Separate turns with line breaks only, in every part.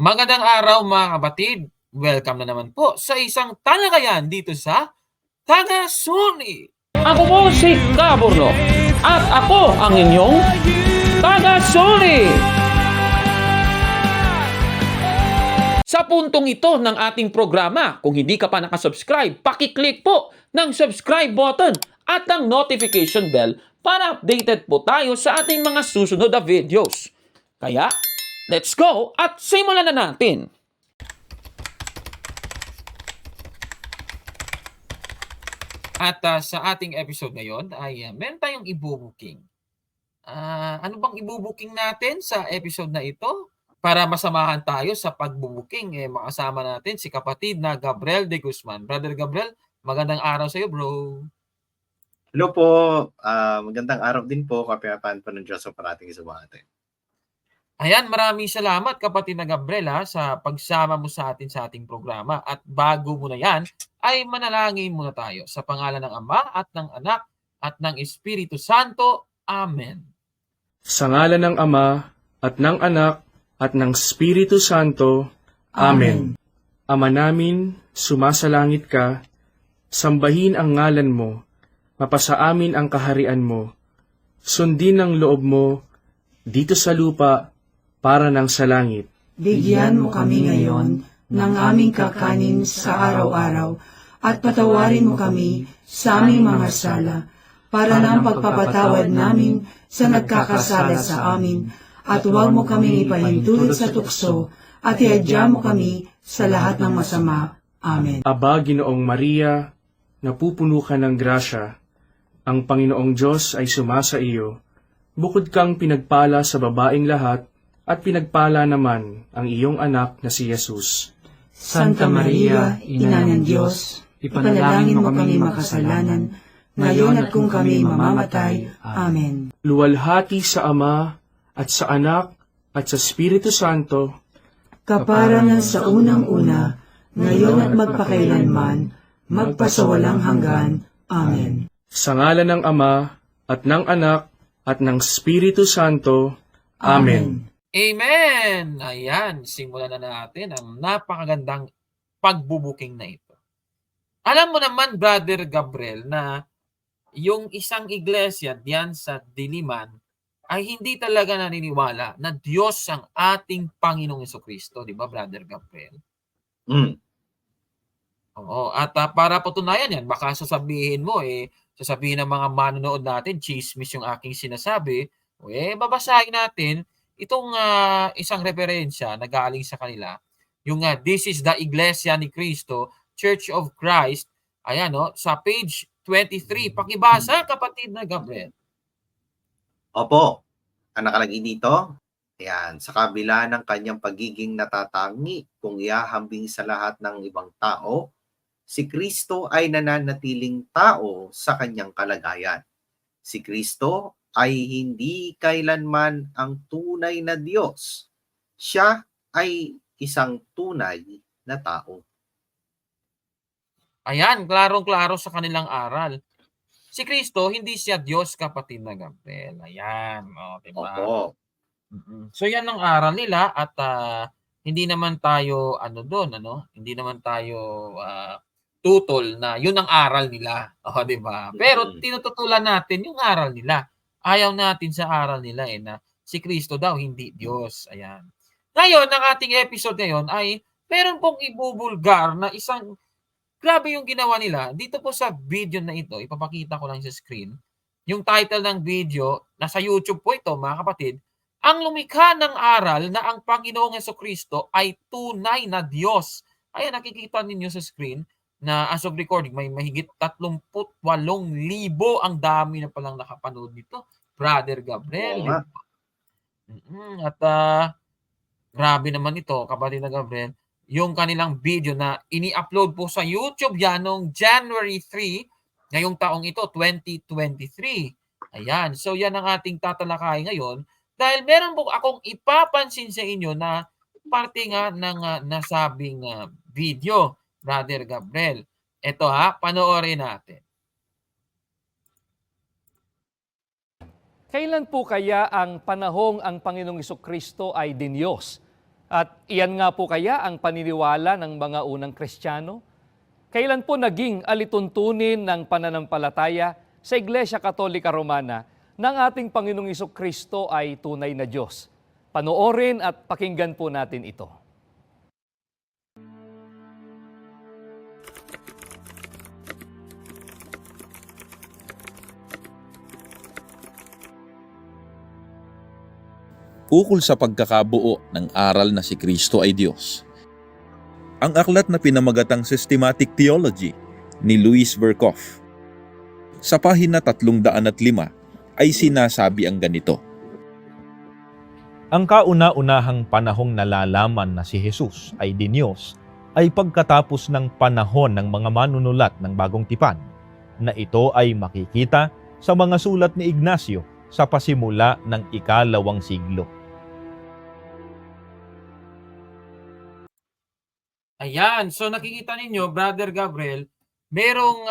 Magandang araw mga kapatid. Welcome na naman po sa isang talakayan dito sa Taga-Suni.
Ako po si Kaburno at ako ang inyong Taga-Suni. Sa puntong ito ng ating programa, kung hindi ka pa nakasubscribe, pakiclick po ng subscribe button at ang notification bell para updated po tayo sa ating mga susunod na videos. Kaya, let's go at simulan na natin.
At sa ating episode ngayon ay meron tayong ibubuking. Ano bang ibubuking natin sa episode na ito? Para masamahan tayo sa pagbubuking, makasama natin si kapatid na Gabriel de Guzman. Brother Gabriel, magandang araw sa iyo, bro.
Hello po, magandang araw din po, kapayapaan po ng Diyos sa parating sumate.
Ayan, maraming salamat kapatid na Gabriel sa pagsama mo sa ating programa. At bago mo na yan, ay manalangin muna tayo sa pangalan ng Ama at ng Anak at ng Espiritu Santo. Amen.
Sa ngalan ng Ama at ng Anak at ng Espiritu Santo. Amen. Ama namin, sumasalangit ka, sambahin ang ngalan mo, mapasa amin ang kaharian mo, sundin ang loob mo dito sa lupa para ng sa langit.
Bigyan mo kami ngayon ng aming kakanin sa araw-araw at patawarin mo kami sa aming mga sala para ng pagpapatawad namin sa nagkakasala sa amin at huwag mo kaming ipahintulot sa tukso at iadya mo kami sa lahat ng masama. Amen.
Aba, Ginoong Maria, napupuno ka ng grasya, ang Panginoong Diyos ay sumasa iyo. Bukod kang pinagpala sa babaeng lahat, at pinagpala naman ang iyong anak na si Jesus.
Santa Maria, Ina ng Diyos, ipanalangin mo kami makasalanan, ngayon at kung kami mamamatay. Amen.
Luwalhati sa Ama, at sa Anak, at sa Espiritu Santo,
Kaparangan sa unang-una, ngayon at magpakailanman, magpasawalang hanggan. Amen.
sa ngalan ng Ama, at ng Anak, at ng Espiritu Santo. Amen.
Amen! Ayan, simulan na natin ang napakagandang pagbubuking na ito. Alam mo naman, Brother Gabriel, na yung isang iglesia diyan sa Diliman ay hindi talaga naniniwala na Diyos ang ating Panginoong Jesucristo. Di ba, Brother Gabriel? Oo, at para patunayan yan, baka sasabihin mo, sasabihin ng mga manonood natin, chismis yung aking sinasabi, babasahin natin itong isang referensya na galing sa kanila. Yung This is the Iglesia ni Cristo, Church of Christ. Ayan, sa page 23. Pakibasa, kapatid na Gabriel.
Opo, ang nakalagay dito, ayan, sa kabila ng kanyang pagiging natatangi kung ihahambing sa lahat ng ibang tao, si Kristo ay nananatiling tao sa kanyang kalagayan. Si Kristo ay hindi kailanman ang tunay na Diyos. Siya ay isang tunay na tao.
Ayan, klarong-klaro sa kanilang aral. Si Kristo, hindi siya Diyos, kapatid na Gabriel. Ayan, diba?
Opo.
So yan ang aral nila at hindi naman tayo hindi naman tayo tutol na yun ang aral nila. Di ba? Pero tinututulan natin yung aral nila. Ayaw natin sa aral nila na si Kristo daw hindi Diyos. Ayan. Ngayon, ang ating episode ngayon ay meron pong ibubulgar na isang grabe yung ginawa nila. Dito po sa video na ito, ipapakita ko lang sa screen. Yung title ng video, nasa YouTube po ito, mga kapatid. Ang lumikha ng aral na ang Panginoong Jesucristo ay tunay na Diyos. Ayan, nakikita ninyo sa screen na as of recording, may mahigit 38,000 ang dami na palang nakapanood nito. Brother Gabriel. At grabe naman ito, kapatid na Gabriel. Yung kanilang video na ini-upload po sa YouTube yan noong January 3, ngayong taong ito, 2023. Ayan, so yan ang ating tatalakay ngayon dahil meron po akong ipapansin sa inyo na parte nga ng nasabing video, Brother Gabriel. Ito panoorin natin.
Kailan po kaya ang panahong ang Panginoong Jesucristo ay Diyos?
At iyan nga po kaya ang paniniwala ng mga unang Kristiyano? Kailan po naging alituntunin ng pananampalataya sa Iglesia Katolika Romana ng ating Panginoong Kristo ay tunay na Diyos? Panoorin at pakinggan po natin ito.
Ukol sa pagkakabuo ng aral na si Kristo ay Diyos. Ang aklat na pinamagatang Systematic Theology ni Louis Berkhof sa pahina 305 ay sinasabi ang ganito.
Ang kauna-unahang panahong nalalaman na si Jesus ay Dinyos ay pagkatapos ng panahon ng mga manunulat ng Bagong Tipan, na ito ay makikita sa mga sulat ni Ignacio sa pasimula ng ika-2 siglo.
Ayan, so nakikita ninyo, Brother Gabriel, meron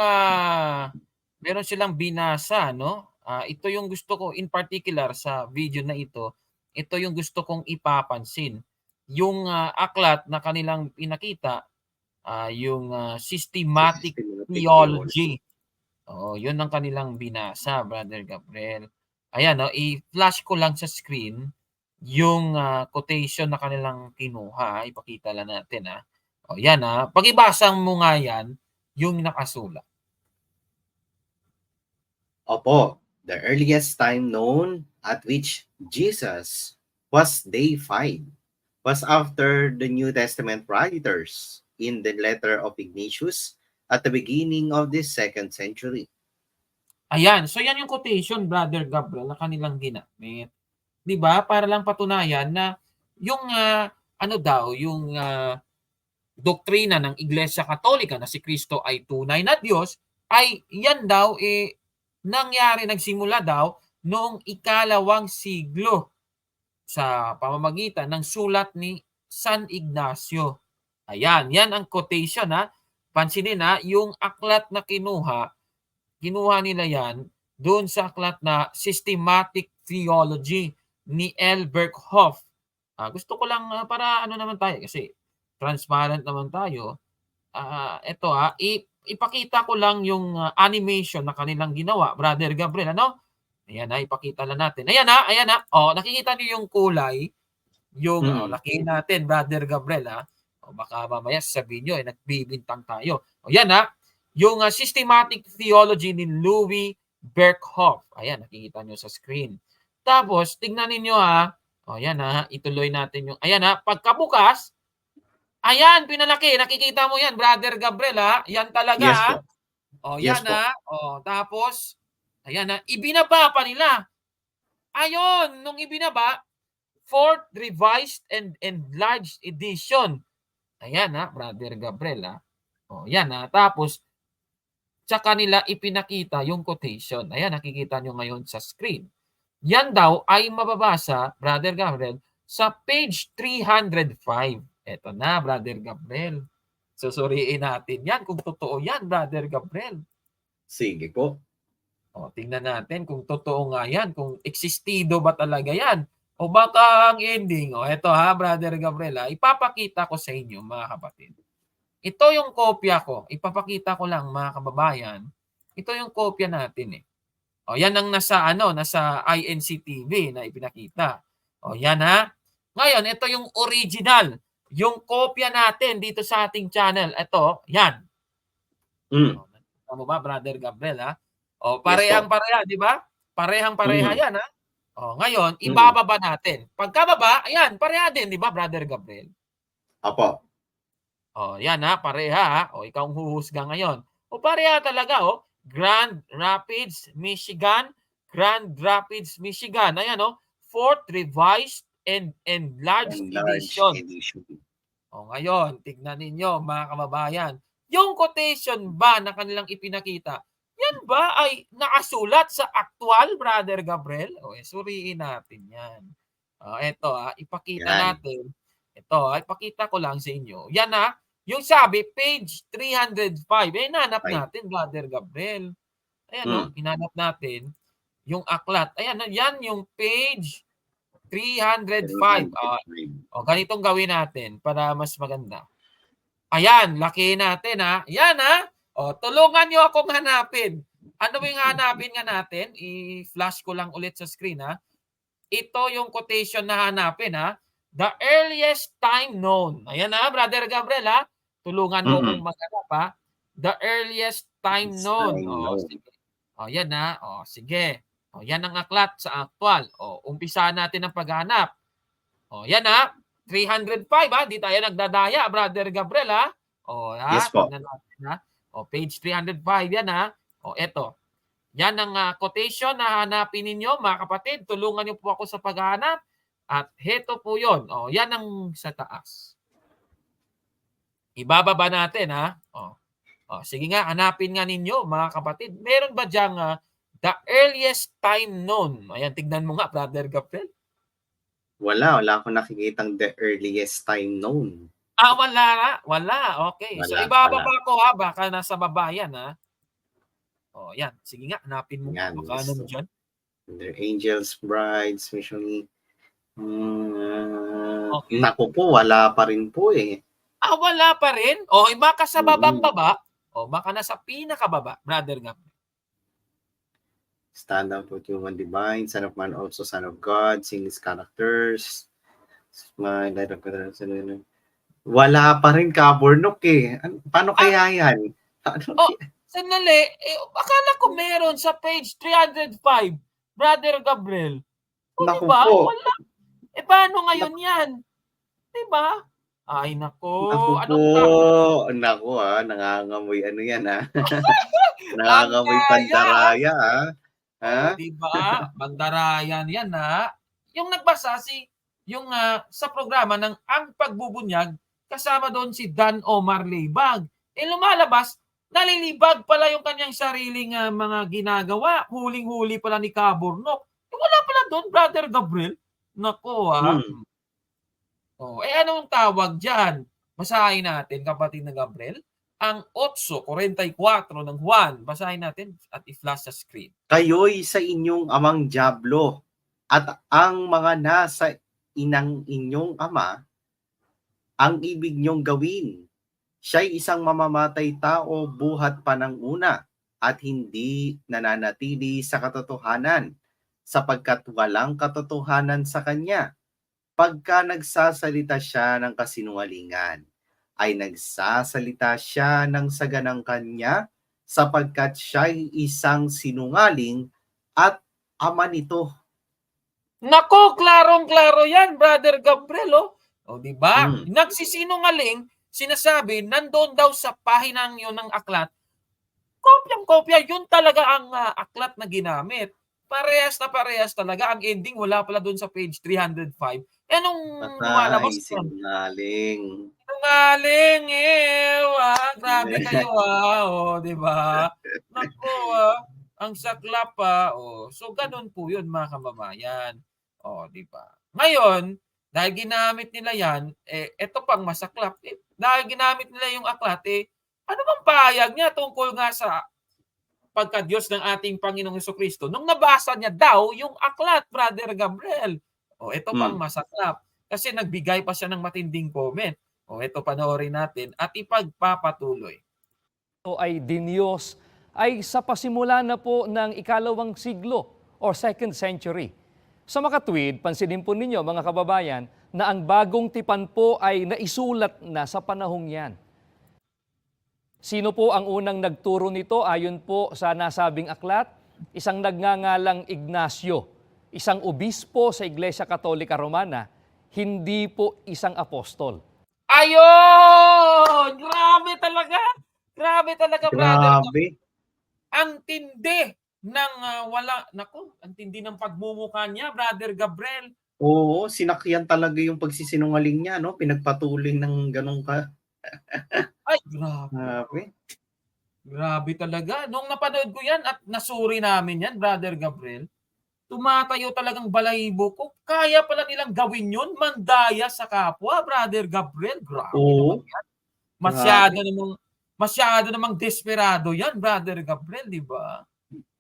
silang binasa, no? Ito yung gusto ko in particular sa video na ito yung gusto kong ipapansin. Yung aklat na kanilang pinakita, yung systematic theology. Oo, yun ang kanilang binasa, Brother Gabriel. Ayan, no, i-flash ko lang sa screen yung quotation na kanilang kinuha. Ipakita lang natin, O yan, pag-ibasa mo nga yan, yung nakasulat.
Opo, the earliest time known at which Jesus was deified was after the New Testament writers in the letter of Ignatius at the beginning of the 2nd century.
Ayan, so yan yung quotation, Brother Gabriel, na kanilang ginamit. 'Di ba? Para lang patunayan na yung yung doktrina ng Iglesia Katolika na si Kristo ay tunay na Diyos, ay yan daw nagsimula daw noong ika-2 siglo sa pamamagitan ng sulat ni San Ignacio. Ayan, yan ang quotation, Pansinin, yung aklat na kinuha nila yan doon sa aklat na Systematic Theology ni L. Berkhof. Gusto ko lang para naman tayo kasi transparent naman tayo. Ito ipakita ko lang yung animation na kanilang ginawa, Brother Gabriel, Ayan, ipakita lang natin. Ayan, nakikita niyo yung kulay, yung lakihin natin, Brother Gabriel, baka mamaya sabihin niyo nagbibintang tayo. Yan, yung Systematic Theology ni Louis Berkhof. Ayan, nakikita niyo sa screen. Tapos tingnan niyo, yan, ituloy natin yung pagkabukas. Ayan, pinalaki. Nakikita mo yan, Brother Gabriel, Yan talaga,
Yes po. Yes
yan,
po.
Tapos, ayan, ibinaba pa nila. Ayon, nung ibinaba, 4th Revised and Enlarged Edition. Ayan, Brother Gabriel, yan, Tapos, tsaka nila ipinakita yung quotation. Ayan, nakikita nyo ngayon sa screen. Yan daw ay mababasa, Brother Gabriel, sa page 305. Eto na, Brother Gabriel. Susuriin natin yan kung totoo yan, Brother Gabriel.
Sige po.
Tingnan natin kung totoo nga yan, kung existido ba talaga yan. O baka ang ending, eto Brother Gabriel, ipapakita ko sa inyo, mga kapatid. Ito yung kopya ko. Ipapakita ko lang, mga kababayan. Ito yung kopya natin, yan ang nasa INC-TV na ipinakita. Yan, Ngayon, ito yung original. Yung kopya natin dito sa ating channel. Ito, yan. Nakita mo ba, Brother Gabriel, parehang-pareha, di ba? Parehang-pareha yan, Ngayon, ibababa natin. Pagkababa, ayan, pareha din, di ba, Brother Gabriel?
Apo.
Yan, pareha, ikaw ang huhusga ngayon. Pareha talaga, Grand Rapids, Michigan. Grand Rapids, Michigan. Ayan, 4th Revised and Enlarged Edition. Ngayon, tignan ninyo, mga kababayan. Yung quotation ba na kanilang ipinakita, yan ba ay nakasulat sa actual, Brother Gabriel? Suriin natin yan. Ito, ipakita natin. Ito, ipakita ko lang sa inyo. Yan, yung sabi, page 305. Hinanap natin, Brother Gabriel. Ayan, hinanap natin yung aklat. Ayan, yan yung page 305. Ganitong gawin natin para mas maganda. Ayan, lakihin natin ha. Yan ha. Tulungan nyo akong hanapin. Ano ba yung hanapin nga natin? I-flash ko lang ulit sa screen ha. Ito yung quotation na hanapin ha. The earliest time known. Ayan ha, Brother Gabriel ha. Tulungan mo kong maghanap ha. The earliest time known. Sige. Yan ha. Sige. Yan ang aklat sa actual. Umpisahan natin ang paghanap. Yan ha. 305 ha. Di tayo nagdadaya, Brother Gabriel ha.
Yes po.
Tignan natin ha. Page 305 yan ha. Eto. Yan ang quotation na hanapin ninyo, mga kapatid. Tulungan niyo po ako sa paghahanap. At heto po yun. Yan ang sa taas. Ibababa natin ha. Sige nga, hanapin nga ninyo, mga kapatid. Meron ba diyang the earliest time known? Ayan, tignan mo nga, Brother Gabriel.
Wala akong nakikitang the earliest time known.
Wala. Okay. So,
Wala,
ibababa ko ha. Baka nasa baba yan ha. Yan. Sige nga, hanapin mo.
Yan,
Baka ano mo dyan.
The angels, brides, missionary.
Okay.
Naku po, wala pa rin po eh.
Wala pa rin? Baka sa babang baba. Baka nasa pinakababa, Brother Gabriel.
Stand up with human divine, son of man, also son of God, sing his characters. Wala pa rin, Kaburnok eh. Paano kaya yan?
Sandali, akala ko meron sa page 305, Brother Gabriel.
Naku
diba?
po.
Wala. Paano ngayon yan? Diba? Ay, nako.
Naku nangangamoy ano yan ha. Nangangamoy pandaraya ha.
Diba? Bandarayan yan ha. Yung nagbasa yung sa programa ng Ang Pagbubunyag, kasama doon si Dan Omar Libag. Lumalabas, nalilibag pala yung kanyang sariling mga ginagawa. Huling-huli pala ni Kaburnok. Wala pala doon, Brother Gabriel. Nako ha. Anong tawag dyan? Basahin natin, kapatid na Gabriel. Ang 8:44 ng Juan. Basahin natin at i-flash sa screen.
Kayo'y sa inyong amang dyablo at ang mga nasa inang inyong ama ang ibig niyong gawin. Siya'y isang mamamatay tao buhat pa ng una at hindi nananatili sa katotohanan sapagkat walang katotohanan sa kanya. Pagka nagsasalita siya ng kasinungalingan, ay nagsasalita siya ng saganang kanya sapagkat siya'y isang sinungaling at ama nito.
Nako, klarong-klaro yan, Brother Gabriel. Diba? Nagsisinungaling, sinasabi, nandoon daw sa pahinang yun ng aklat, kopyang-kopya, yun talaga ang aklat na ginamit. Parehas talaga. Ang ending, wala pala doon sa page 305. Nung lumalabas yun.
Sinungaling.
Sinungaling grabe kayo diba? Naku ang saklap So, ganun po yun, mga kababayan. Diba? Ngayon, dahil ginamit nila yan, ito pang masaklap. Dahil ginamit nila yung aklat, ano bang pahayag niya tungkol nga sa pagka-Diyos ng ating Panginoong Jesucristo? Nung nabasa niya daw yung aklat, Brother Gabriel. Ito pang masaklap. Kasi nagbigay pa siya ng matinding comment. Ito panoorin natin at ipagpapatuloy.
Ito ay Diyos ay sa pasimula na po ng ikalawang siglo or 2nd century. Sa makatwid, pansinin po ninyo mga kababayan na ang bagong tipan po ay naisulat na sa panahong yan. Sino po ang unang nagturo nito ayon po sa nasabing aklat? Isang nagngangalang Ignacio, isang obispo sa Iglesia Katolika Romana, hindi po isang apostol.
Ayun! Grabe talaga, brother.
Grabe.
Ang tindi ng ang tindi ng pagmumukha niya, Brother Gabriel.
Oo, sinakyan talaga yung pagsisinungaling niya, no? Pinagpatuloy ng ganun ka.
Ay, grabe. Grabe talaga. Nung napanood ko yan at nasuri namin yan, Brother Gabriel, tumatayo talagang balahibo ko. Kaya pala nilang gawin yun, mandaya sa kapwa, Brother Gabriel. Grabe naman yan. Masyado namang desperado yan, Brother Gabriel, di ba?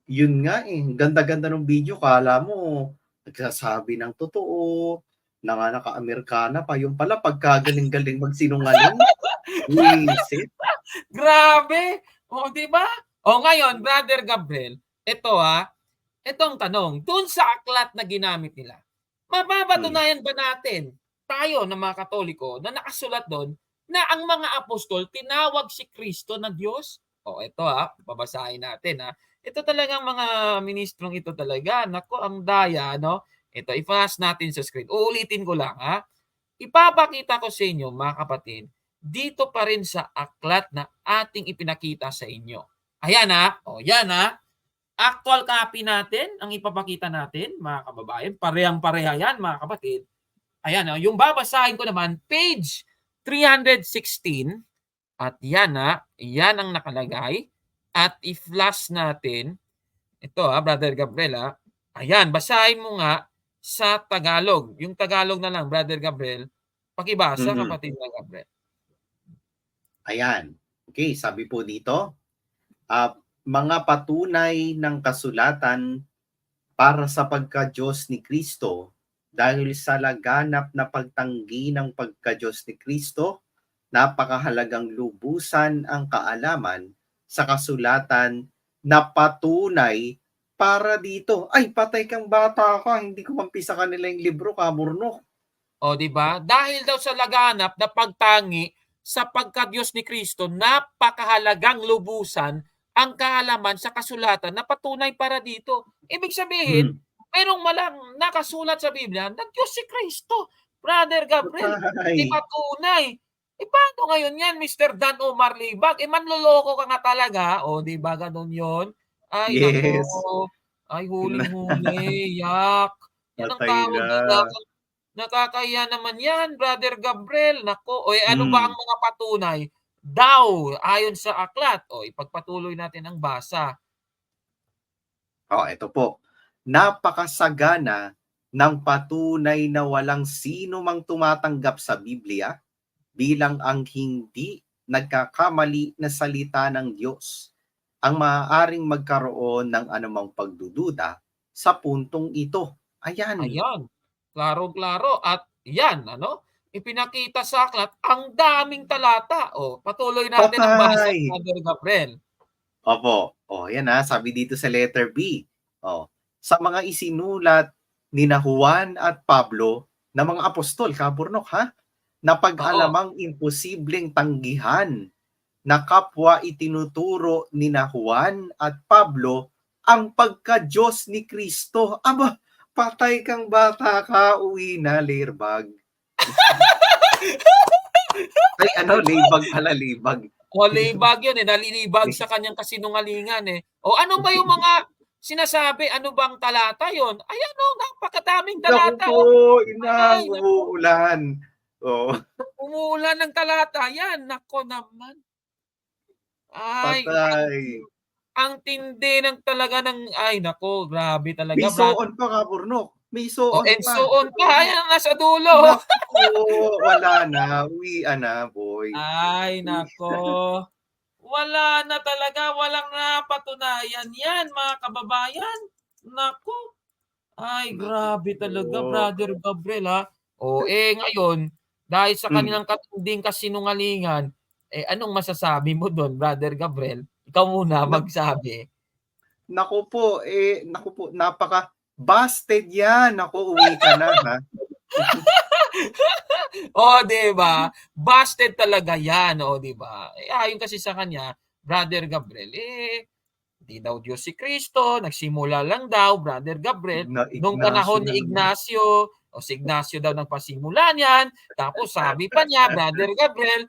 Yun nga Ganda-ganda ng video. Kala mo, nagsasabi ng totoo, na nga naka-Amerikana pa, yung pala pagkagaling-galing magsinungaling, wisit.
Grabe! O, di ba? O ngayon, Brother Gabriel, itong tanong, dun sa aklat na ginamit nila, mapapatunayan ba natin, tayo na mga Katoliko, na nakasulat doon, na ang mga apostol tinawag si Kristo na Diyos? O ito babasahin natin Ito talagang mga ministrong ito talaga, nako ang daya, no? Ito, i-flash natin sa screen. Uulitin ko lang Ipapakita ko sa inyo, mga kapatid, dito pa rin sa aklat na ating ipinakita sa inyo. Ayan O, yan Actual copy natin ang ipapakita natin, mga kababayan. Parehang-pareha yan, mga kapatid. Ayan yung babasahin ko naman, page 316. At yan yan ang nakalagay. At i-flash natin. Ito Brother Gabriel Ayan, basahin mo nga sa Tagalog. Yung Tagalog na lang, Brother Gabriel. Pakibasa, kapatid na Gabriel.
Ayan. Okay, sabi po dito, mga patunay ng kasulatan para sa pagka-Diyos ni Kristo dahil sa laganap na pagtanggi ng pagka-Diyos ni Kristo, napakahalagang lubusan ang kaalaman sa kasulatan na patunay para dito. Ay, patay kang bata ka, hindi ko mampisa kanila yung libro, Kaburnok.
O, di ba? Dahil daw sa laganap na pagtangi sa pagka-Diyos ni Kristo, napakahalagang lubusan ang kaalaman sa kasulatan na patunay para dito. Ibig sabihin, mayroong malang nakasulat sa Biblia na Diyos si Kristo. Brother Gabriel, ipatunay. Paano ngayon yan, Mr. Dan Omar Libag? Manloloko ka nga talaga. O, di ba ganun yun? Ay,
Yes.
nako. Ay, huling-huli. Yak. Yan ang
Patay
tawag
na.
nila. Nakakahiya naman yan, Brother Gabriel. Nako. O, ano ba ang mga patunay? Daw, ayon sa aklat. O, ipagpatuloy natin ang basa.
Ito po. Napakasagana ng patunay na walang sino mang tumatanggap sa Biblia bilang ang hindi nagkakamali na salita ng Diyos ang maaaring magkaroon ng anumang pagdududa sa puntong ito. Ayan.
Ayan. Klaro-klaro. At yan, ipinakita sa aklat ang daming talata. O, patuloy natin ang basa, Brother Gabriel.
Opo. Yan sabi dito sa letter B. Sa mga isinulat ni Juan at Pablo na mga apostol, Kaburnok na pag-alamang imposibleng tanggihan na kapwa itinuturo ni Juan at Pablo ang pagka-Diyos ni Kristo. Aba, patay kang bata ka, uwi na, Leirbag. Ay, Leibag pala, Leibag.
O, Leibag yun nalilibag sa kanyang kasinungalingan O, ano ba yung mga sinasabi? Ano bang talata yun? Ayan napakadaming talata.
Umuulan.
Umuulan ng talata. Yan, nako naman. Ay,
Patay.
ang tindi ng talaga ng, ay nako, grabe talaga.
May soon pa, Kaburnok. May soon
and
pa.
soon pa. Ayan, nasa dulo.
Wala na. Uwian na, boy.
Ay, nako. Wala na talaga. Walang napatunayan yan, mga kababayan. Nako. Ay, grabe talaga, Brother Gabriel ngayon, dahil sa kanilang katinding kasinungalingan, anong masasabi mo doon, Brother Gabriel? Ikaw muna magsabi.
Naku po, napaka-busted yan. Naku, uwi ka na,
di ba? Busted talaga yan, di ba? Ayon kasi sa kanya, Brother Gabriel, di daw Diyos si Kristo, nagsimula lang daw, Brother Gabriel, nung panahon ni Ignacio, si Ignacio daw nagpasimula niyan, tapos sabi pa niya, Brother Gabriel,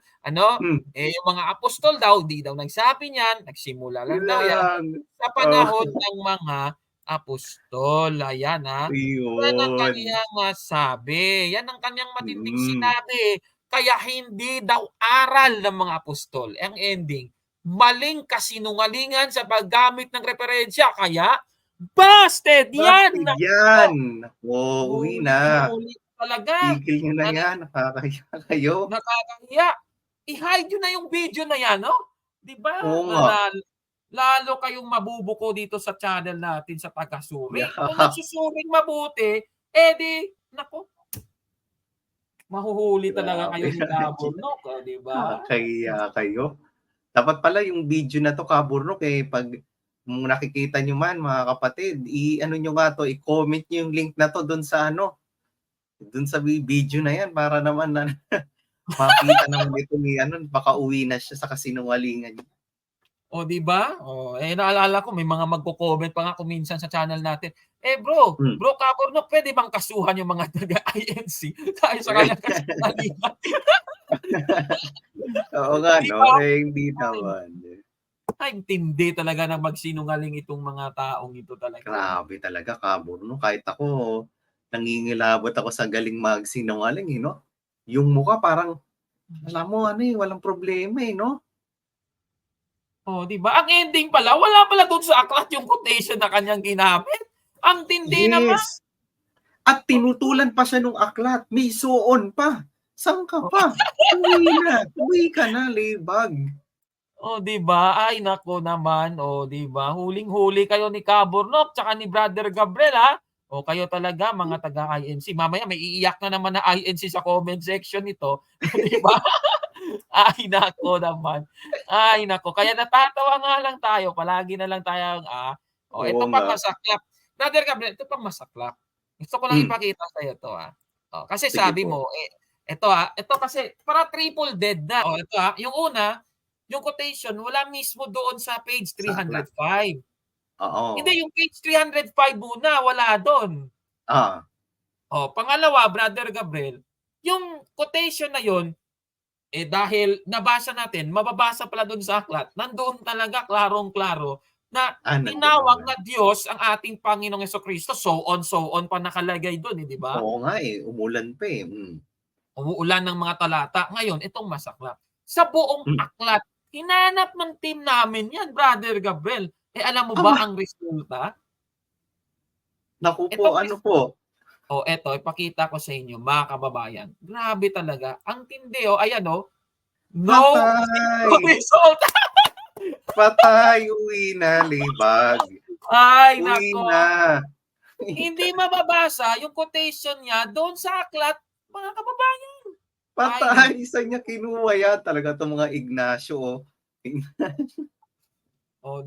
yung mga apostol daw, di daw nagsabi niyan, nagsimula lang daw yan, sa panahon ng mga apostol. Ayan yan ang kanyang masabi, yan ang kanyang matinding sinabi, kaya hindi daw aral ng mga apostol, ang ending, maling kasinungalingan sa paggamit ng referensya, kaya busted yan!
Uwi na.
Talaga.
Tigil nyo na yan. Nakakahiya kayo.
Nakakahiya. I-hide nyo na yung video na yan, Di ba?
Oo nga.
lalo kayong mabubuko dito sa channel natin sa taga-suri.
Yeah.
Kung nagsusuring mabuti, di, naku, mahuhuli talaga kayo ni
Grabe.
Kaburnok, di ba?
Nakakahiya kayo. Dapat pala yung video na to, Kaburnok, pag nakikita nyo man, mga kapatid, i-ano nyo nga to, i-comment nyo yung link na to doon sa doon sa video na yan, para naman na makita naman ito ni baka uwi na siya sa kasinungalingan niya.
O, di ba? Naalala ko, may mga magko-comment pa nga kung minsan sa channel natin. Bro Kaburnok, pwede bang kasuhan yung mga taga-INC tayo sa kanyang kasinungalingan?
Oo nga,
Di
no?
ba?
Hindi naman.
Ay, tindi talaga ng magsinungaling itong mga taong ito talaga.
Grabe talaga, Kaburnok. Kahit ako, nangingilabot ako sa galing magsinungaling, no? Yung mukha parang, alam mo, walang problema, no?
Di ba? Ang ending pala, wala pala doon sa aklat yung quotation na kanyang ginamit. Ang tindi naman.
At tinutulan pa siya nung aklat. May suon pa. Saan ka pa? Uwi ka na, libag.
Di ba? Ay, nako naman. Di ba? Huling-huli kayo ni Kaburnok tsaka ni Brother Gabriel, ha? Kayo talaga, mga taga-INC. Mamaya may iiyak na naman na INC sa comment section nito. Di ba? Ay, nako naman. Ay, nako. Kaya natatawa nga lang tayo. Palagi na lang tayong, ito
Oo
pang
nga.
masaklap. Brother Gabriel, ito pang masaklap. Gusto ko lang ipakita sa'yo to, kasi
Sige
sabi
po.
mo, ito kasi, para triple dead na. Ito, yung una, yung quotation, wala mismo doon sa page 305.
Oo.
Hindi, yung page 305 muna, wala doon. Pangalawa, Brother Gabriel, yung quotation na yon, dahil nabasa natin, mababasa pala doon sa aklat, nandoon talaga klarong-klaro na tinawag na Diyos ang ating Panginoong Jesucristo. So on pa nakalagay doon, di ba?
Oo nga, umulan pa
Umuulan ng mga talata. Ngayon, itong masaklap. Sa buong aklat, hinanap ng team namin yan, Brother Gabriel. Alam mo ba ang resulta?
Naku po, ano po?
Eto, ipakita ko sa inyo, mga kababayan. Grabe talaga. Ang tindi, ayan, no result.
Patay, uwi na, libag.
Ay,
Uwi
nako.
na.
Hindi mababasa yung quotation niya doon sa aklat, mga kababayan.
Patay, isa niya kinuha yan. Talaga itong mga Ignacio,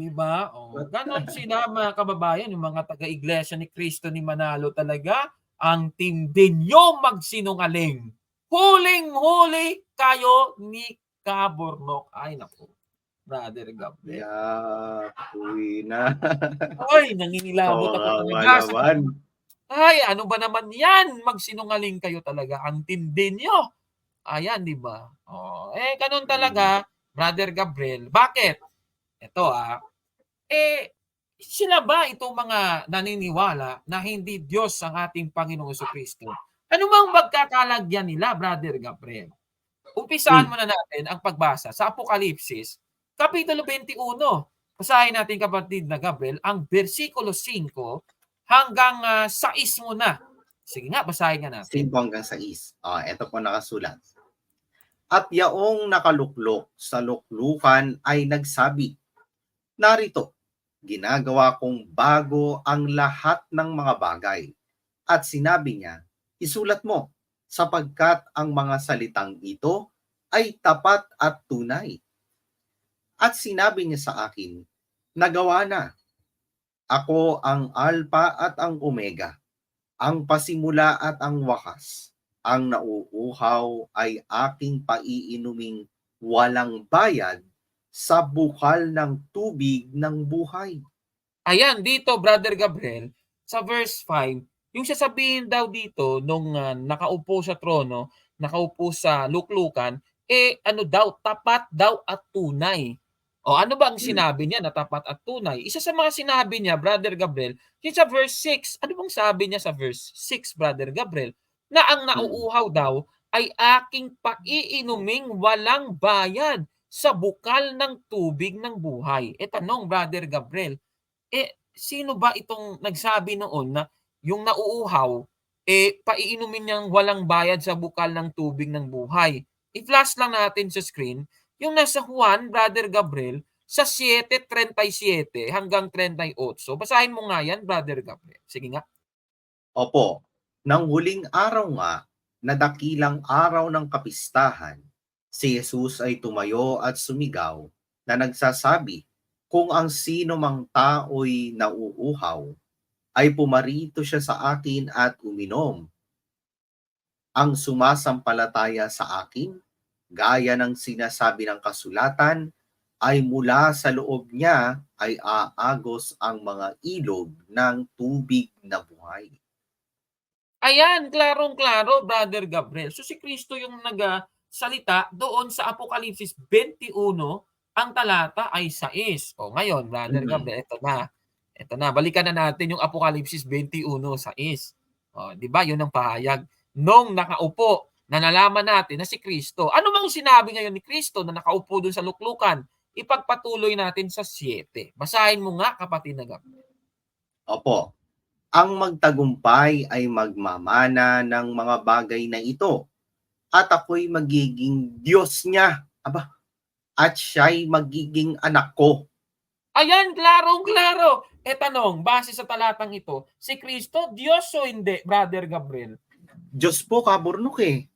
di ba? Ganon sila, mga kababayan, yung mga taga-Iglesia ni Cristo ni Manalo talaga, ang tindi nyo magsinungaling. Huling-huli kayo ni Kaburnok. Ay, naku. Brother Gabriel.
Uwi na.
Ay, nanginilabot ako talaga. Ay, ano ba naman yan? Magsinungaling kayo talaga. Ang tindi nyo. Ayan, di ba? Ganun talaga, Brother Gabriel. Bakit? Ito, sila ba itong mga naniniwala na hindi Diyos ang ating Panginoong Jesucristo? Ano bang magkakalagyan nila, Brother Gabriel? Umpisahan muna natin ang pagbasa sa Apokalipsis, Kapitulo 21. Basahin natin, kapatid na Gabriel, ang versikulo 5 hanggang 6 muna. Sige nga, basahin nga natin.
5 hanggang 6. Ito po nakasulat. At yaong nakaluklok sa luklukan ay nagsabi, narito, ginagawa kong bago ang lahat ng mga bagay. At sinabi niya, isulat mo, sapagkat ang mga salitang ito ay tapat at tunay. At sinabi niya sa akin, nagawa na. Ako ang Alpha at ang Omega, ang pasimula at ang wakas. Ang nauuhaw ay aking paiinuming walang bayad sa bukal ng tubig ng buhay.
Ayan, dito, Brother Gabriel, sa verse 5, yung sasabihin daw dito nung nakaupo sa trono, nakaupo sa luklukan, ano daw, tapat daw at tunay. Ano ba ang sinabi niya na tapat at tunay? Isa sa mga sinabi niya, Brother Gabriel, yung sa verse 6, ano bang sabi niya sa verse 6, Brother Gabriel? Na ang nauuhaw daw ay aking paiinuming walang bayad sa bukal ng tubig ng buhay. Tanong, Brother Gabriel, sino ba itong nagsabi noon na yung nauuhaw, paiinumin niyang walang bayad sa bukal ng tubig ng buhay? I-flash lang natin sa screen, yung nasa Juan, Brother Gabriel, sa 7:37 hanggang 38. Basahin mo nga yan, Brother Gabriel. Sige nga.
Opo, nang huling araw nga, na dakilang araw ng kapistahan, si Jesus ay tumayo at sumigaw na nagsasabi, kung ang sino mang tao'y nauuhaw, ay pumarito siya sa akin at uminom. Ang sumasampalataya sa akin, gaya ng sinasabi ng kasulatan, ay mula sa loob niya ay aagos ang mga ilog ng tubig na buhay.
Ayan, klarong-klaro, Brother Gabriel. So si Kristo yung nagsalita doon sa Apokalipsis 21, ang talata ay 6. O ngayon, Brother Gabriel, ito na. Ito na, balikan na natin yung Apokalipsis 21:6. O, di ba? Yun ang pahayag. Nung nakaupo, na nalaman natin na si Kristo. Ano mang sinabi ngayon ni Kristo na nakaupo doon sa luklukan? Ipagpatuloy natin sa 7. Basahin mo nga, kapatid na Gabriel.
Opo, ang magtagumpay ay magmamana ng mga bagay na ito, at ako'y magiging Diyos niya. Aba, at siya'y magiging anak ko.
Ayan, klarong-klaro. E tanong, base sa talatang ito, si Kristo, Diyos o hindi, Brother Gabriel?
Diyos po, kaburnok eh.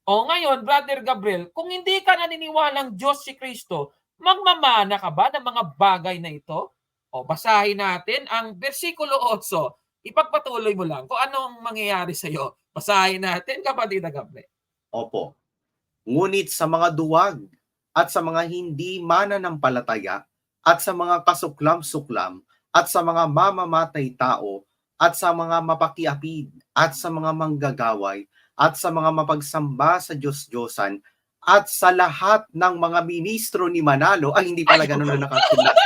O ngayon, Brother Gabriel, kung hindi ka naniniwalang Diyos si Kristo, magmamana ka ba ng mga bagay na ito? O basahin natin ang versikulo 8. Ipagpatuloy mo lang kung anong mangyayari sa iyo. Basahin natin, kapatid na Gabriel.
Opo. Ngunit sa mga duwag at sa mga hindi mananampalataya at sa mga kasuklam-suklam at sa mga mamamatay tao at sa mga mapakiapid at sa mga manggagaway at sa mga mapagsamba sa Diyos-Diyosan at sa lahat ng mga ministro ni Manalo, ay hindi pala ganun na nakasulat,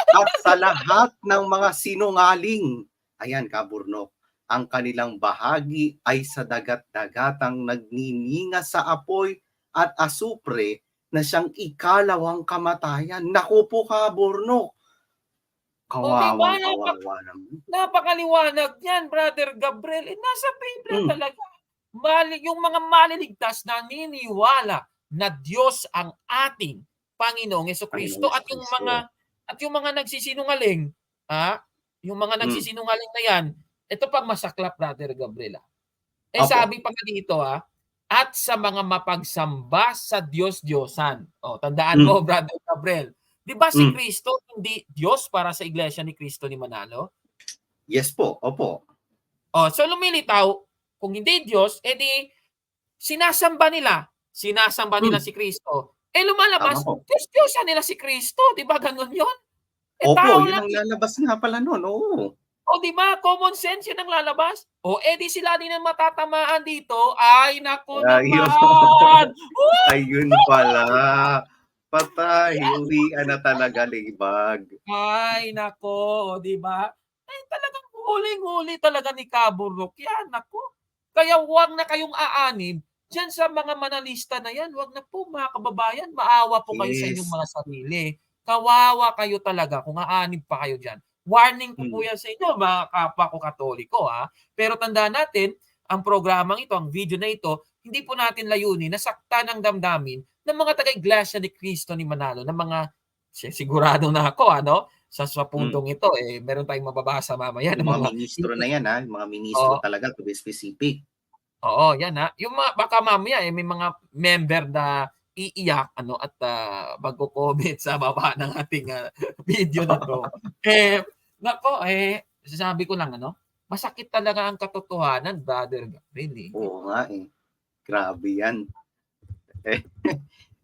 at sa lahat ng mga sinungaling, ayan, kaburnok, ang kanilang bahagi ay sa dagat-dagatang nagnininga sa apoy at asupre na siyang ikalawang kamatayan. Naku po, kaburnok. Kawawa naman.
Napakaliwanag yan, Brother Gabriel. Nasa Biblia talaga. Yung mga maliligtas na naniniwala na Diyos ang ating Panginoong Jesucristo at yung mga nagsisinungaling, yung mga nagsisinungaling na yan, ito pa masaklap, Brother Gabriel.
Opo.
Sabi pa nga dito, at sa mga mapagsamba sa Diyos-Diyosan. Tandaan mo, Brother Gabriel. Di ba si Kristo hindi Diyos para sa iglesia ni Kristo ni Manalo?
Yes po, opo.
So lumilitaw, kung hindi Diyos, edi sinasamba nila si Kristo. Lumalabas,
Tama po.
Diyos-Diyosan nila si Kristo. Di ba ganun yun?
Opo,
Tao
yun
lang.
ang lalabas nga pala nun, oo.
Di ba? Common sense yun ang lalabas. Edi sila din ang matatamaan dito. Ay, naku naman!
Ayun pala. Patay, uwian na talaga, libag.
Ay, nako, di ba? Talagang huling-huli talaga ni Kaburnok yan, nako. Kaya huwag na kayong aanib diyan sa mga manalista na yan. Huwag na po, mga kababayan. Maawa po kayo sa inyong mga sarili. Kawawa kayo talaga kung aanib pa kayo diyan. Warning po yan sa inyo, mga kapwa ko Katoliko. Pero tandaan natin, ang programang ito, ang video na ito, hindi po natin layunin na saktan ang damdamin ng mga taga-iglesia ni Kristo ni Manalo, ng mga, sigurado na ako, sa puntong ito, meron tayong mababasa mamaya.
Yung mga ministro na yan, yung mga ministro talaga, to be specific.
Oo, yan Yung mga, baka mamaya, may mga member na iiyak, at magko-comment sa baba ng ating video na to. Sasabi ko lang, masakit talaga ang katotohanan, Brother Gabriel.
Oo nga Grabe yan.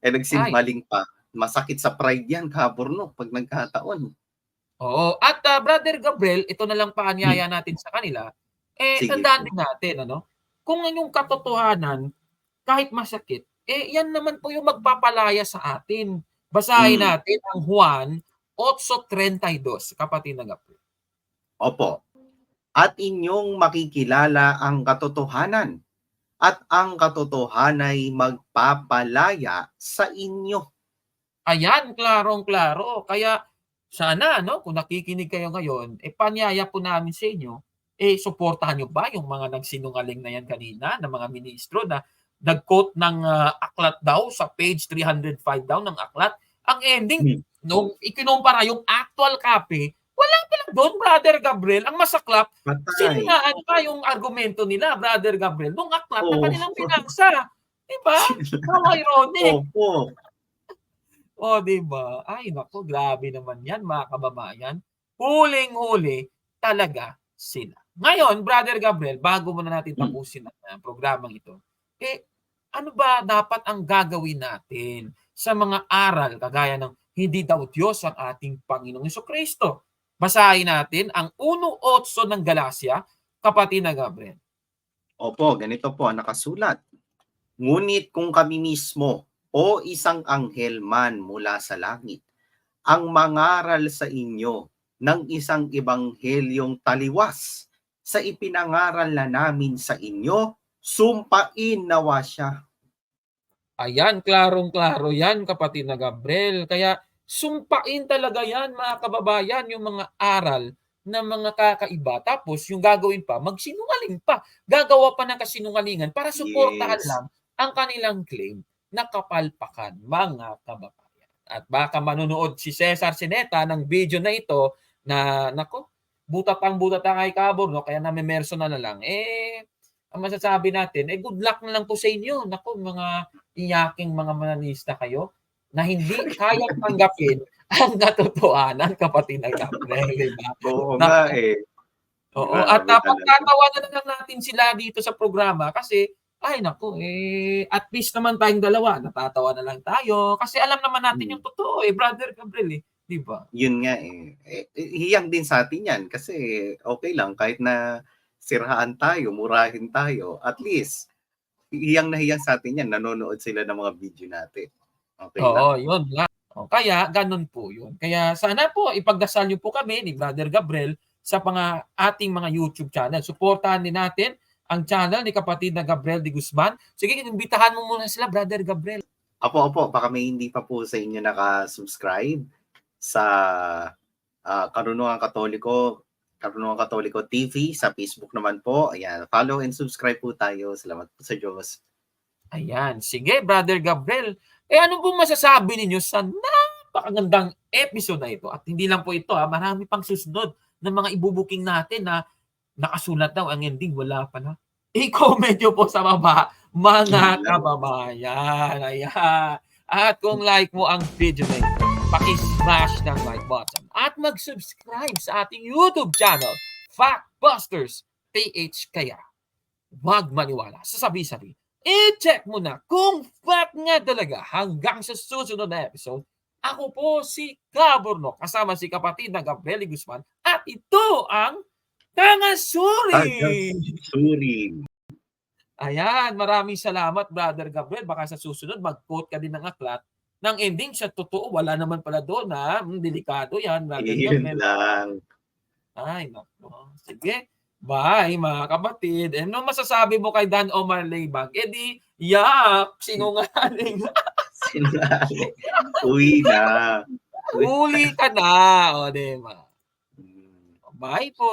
Nagsinungaling pa. Masakit sa pride yan, kaburnok, pag nagkataon.
Oo. At Brother Gabriel, ito na lang paanyaya natin sa kanila. Tandaan din natin, kung yung katotohanan, kahit masakit, yan naman po yung magpapalaya sa atin. Basahin natin ang Juan 8:32, kapatid na Gabriel.
Opo. At inyong makikilala ang katotohanan, at ang katotohanay magpapalaya sa inyo.
Ayan, klarong-klaro. Kaya sana, kung nakikinig kayo ngayon, panyaya po namin sa inyo, suportahan nyo ba yung mga nagsinungaling na yan kanina, na mga ministro na nag-quote ng aklat daw sa page 305 daw ng aklat. Ang ending, nung ikinumpara yung actual copy, walang pala doon, Brother Gabriel. Ang masaklap,
Patay.
sinungaan pa yung argumento nila, Brother Gabriel, nung aklat na
Oo.
kanilang binasa. Diba? How ironic.
Opo.
O, diba? Ay, naku, grabe naman yan, mga kababayan. Huling-huli talaga sila. Ngayon, Brother Gabriel, bago muna natin tapusin ang programang ito, ano ba dapat ang gagawin natin sa mga aral kagaya ng hindi daw Diyos ang ating Panginoong Jesucristo? Basahin natin ang 1:8 ng Galacia, kapatid na Gabriel.
Opo, ganito po ang nakasulat. Ngunit kung kami mismo o isang anghel man mula sa langit ang mangaral sa inyo ng isang ebanghelyong taliwas sa ipinangaral na namin sa inyo, sumpain nawa siya.
Ayan, klarong-klaro yan, kapatid na Gabriel. Kaya sumpain talaga yan, mga kababayan, yung mga aral ng mga kakaiba. Tapos yung gagawin pa, magsinungaling pa. Gagawa pa ng kasinungalingan para suportahan
Yes.
lang ang kanilang claim na kapalpakan, mga kababayan. At baka manonood si Cesar Sineta ng video na ito na, nako, buta kay Kabor, no? Kaya namimerso na lang. Ang masasabi natin, good luck na lang po sa inyo. Nako, mga iyaking mga mananista kayo na hindi kayang tanggapin ang katotohanan, kapatid na Gabriel. Diba?
Oo
Naku.
nga eh.
Oo,
Grabe
at
talaga.
pagtatawanan na lang natin sila dito sa programa kasi, ay naku, at least naman tayong dalawa, natatawa na lang tayo. Kasi alam naman natin yung totoo Brother Gabriel di ba?
Yun nga hiyang din sa atin yan kasi okay lang kahit na sirhaan tayo, murahin tayo, at least hiyang na hiyang sa atin yan, nanonood sila ng mga video natin. Okay lang.
Oo, yun nga. Kaya, ganun po yun. Kaya sana po, ipagdasal niyo po kami ni Brother Gabriel sa ating mga YouTube channel. Suportahan din natin ang channel ni kapatid na Gabriel de Guzman. Sige, imbitahan mo muna sila, Brother Gabriel.
Opo, baka may hindi pa po sa inyo naka-subscribe sa Karunungan Katoliko TV sa Facebook naman po. Ayan, follow and subscribe po tayo. Salamat po sa Diyos.
Ayan, sige, Brother Gabriel. Ano po masasabi ninyo sa napakagandang episode na ito? At hindi lang po ito, marami pang susunod na mga ibubuking natin na nakasulat daw ang ending, wala pa na. I-comment nyo po sa baba, mga kababayan. Ayan. At kung like mo ang video na ito, paki-smash ng like button at mag-subscribe sa ating YouTube channel, Factbusters PH. Kaya, wag maniwala sa sabi-sabi. I-check mo na kung fact nga talaga. Hanggang sa susunod na episode, ako po si Kaborno kasama si kapatid na Gabriel Guzman at ito ang Tangasuri.
Suri.
Ayan, maraming salamat, Brother Gabriel. Baka sa susunod, mag-quote ka din ng aklat ng ending sa totoo. Wala naman pala doon, delikado yan, Brother
Yun
Gabriel.
lang.
Ay, naku. Sige. Bye, mga kapatid. Ano masasabi mo kay Dan Omar Leibag? Yak, sinungaling.
Sinungaling. Uwi na.
Uli ka na. O, diba? Bye po.